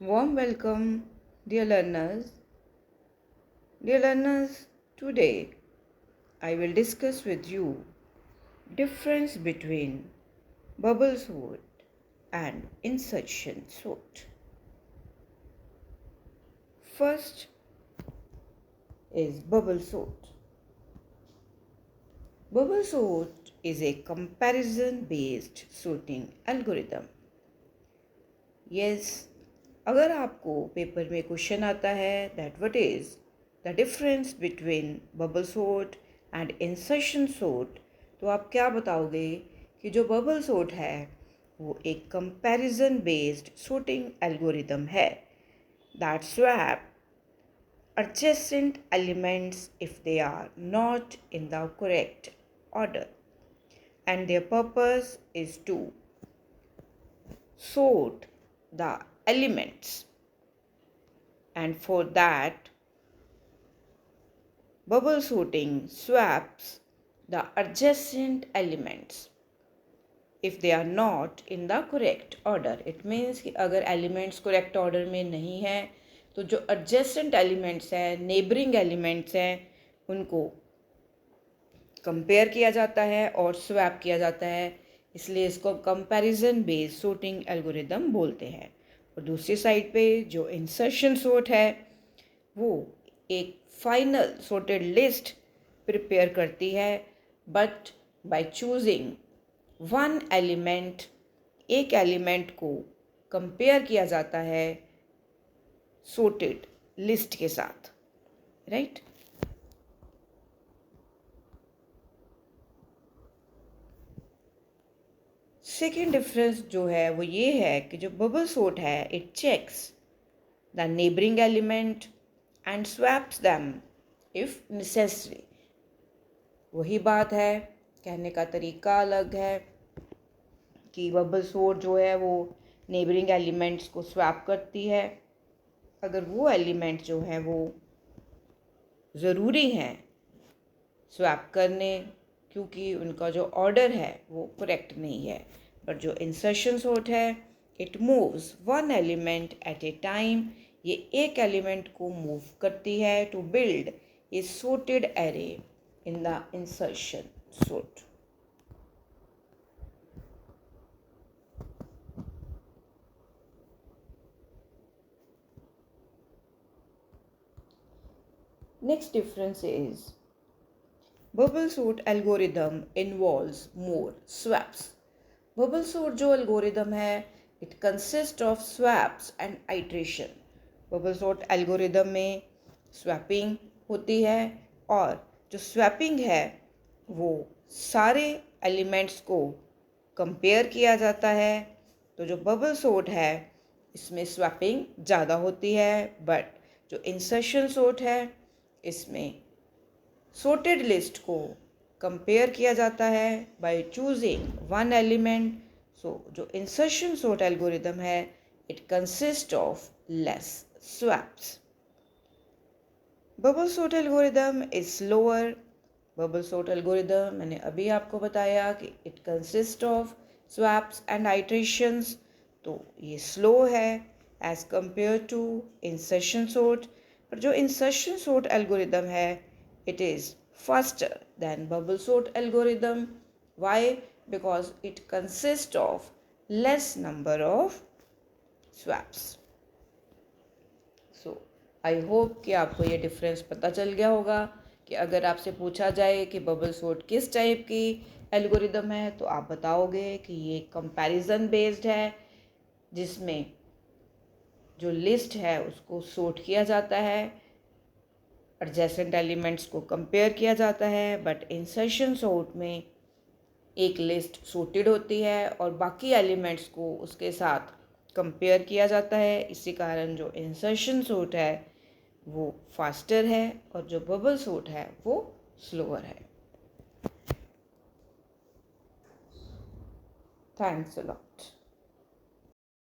Warm welcome, dear learners. Dear learners, today I will discuss with you difference between bubble sort and insertion sort. First is bubble sort. Bubble sort is a comparison based sorting algorithm. Yes, अगर आपको paper में question आता है that what is the difference between bubble sort and insertion sort, तो आप क्या बताओगे कि जो बबल सॉर्ट है वो एक कंपैरिजन बेस्ड sorting एल्गोरिदम है that swap adjacent elements if they are not in the correct order, and their purpose is to sort the elements, and for that bubble sorting swaps the adjacent elements if they are not in the correct order. It means कि अगर elements correct order में नहीं है तो जो adjacent elements हैं, neighboring elements हैं, उनको कंपेयर किया जाता है और स्वैप किया जाता है, इसलिए इसको कंपैरिजन बेस्ड sorting एल्गोरिदम बोलते हैं। और दूसरी साइड पे जो इंसर्शन सॉर्ट है वो एक फाइनल sorted लिस्ट प्रिपेयर करती है, but by choosing one element, एक एलिमेंट को कंपेयर किया जाता है sorted लिस्ट के साथ, राइट? सेकेंड डिफरेंस जो है वो ये है कि जो बबल सॉर्ट है it checks the neighbouring element and swaps them if necessary. वही बात है, कहने का तरीका अलग है कि बबल सॉर्ट जो है वो नेबरिंग एलिमेंट्स को स्वैप करती है अगर वो एलिमेंट जो है वो ज़रूरी हैं स्वैप करने, क्योंकि उनका जो ऑर्डर है वो करेक्ट नहीं है। बट जो इंसर्शन सॉर्ट है it moves one element at a time, ये एक एलिमेंट को मूव करती है to build a sorted array in the insertion sort. Next difference is bubble sort algorithm involves more swaps. Bubble sort जो algorithm है it consists of swaps and iteration. Bubble sort algorithm में swapping होती है और जो swapping है वो सारे एलिमेंट्स को कंपेयर किया जाता है। तो जो बबल सॉर्ट है इसमें स्वैपिंग ज़्यादा होती है, बट जो इंसर्शन सॉर्ट है इसमें sorted लिस्ट को कंपेयर किया जाता है by choosing one element. So जो इंसर्शन सॉर्ट एल्गोरिदम है it consist of less swaps. Bubble sort algorithm is slower. Bubble sort algorithm मैंने अभी आपको बताया कि it consist of swaps and iterations, तो ये स्लो है as compare to insertion sort. पर जो इंसर्शन सॉर्ट एल्गोरिदम है it is faster than bubble sort algorithm. Why? Because it consists of less number of swaps. So I hope कि आपको ये difference पता चल गया होगा कि अगर आपसे पूछा जाए कि बबल सॉर्ट किस टाइप की एल्गोरिदम है तो आप बताओगे कि ये कंपैरिजन बेस्ड है जिसमें जो लिस्ट है उसको सॉर्ट किया जाता है, एडजेसेंट एलिमेंट्स को कंपेयर किया जाता है। बट इंसर्शन सॉर्ट में एक लिस्ट सॉर्टेड होती है और बाकी एलिमेंट्स को उसके साथ कंपेयर किया जाता है। इसी कारण जो इंसर्शन सॉर्ट है वो फास्टर है और जो बबल सॉर्ट है वो स्लोअर है। Thanks a lot.